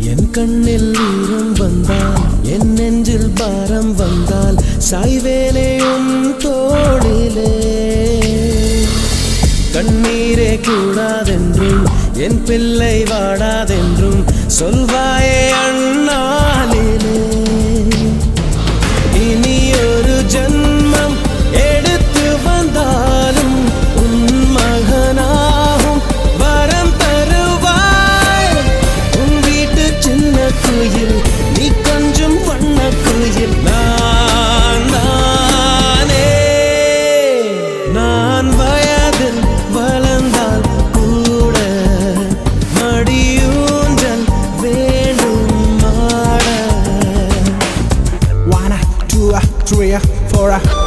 என் கண்ணில் ஈரம் வந்தால் என் நெஞ்சில் பாரம் வந்தால் சாய்வேனே உன் தோளிலே கண்ணீரே கூடாதென்றும் என் பிள்ளை வாடாதென்றும் சொல்வாயே அண்ணாளிலே இனி ஒரு ஜன்மம் எடுத்து வந்தாலும் உன் மகனாகும் வரம் தருவாய் உன் வீட்டு சின்ன குயில் நீ கொஞ்சம் வண்ண குயில் நான் வயதில் வளர்ந்தால் கூட மடியூஞ்சல் வேண்டும் மாட 1 2 3 4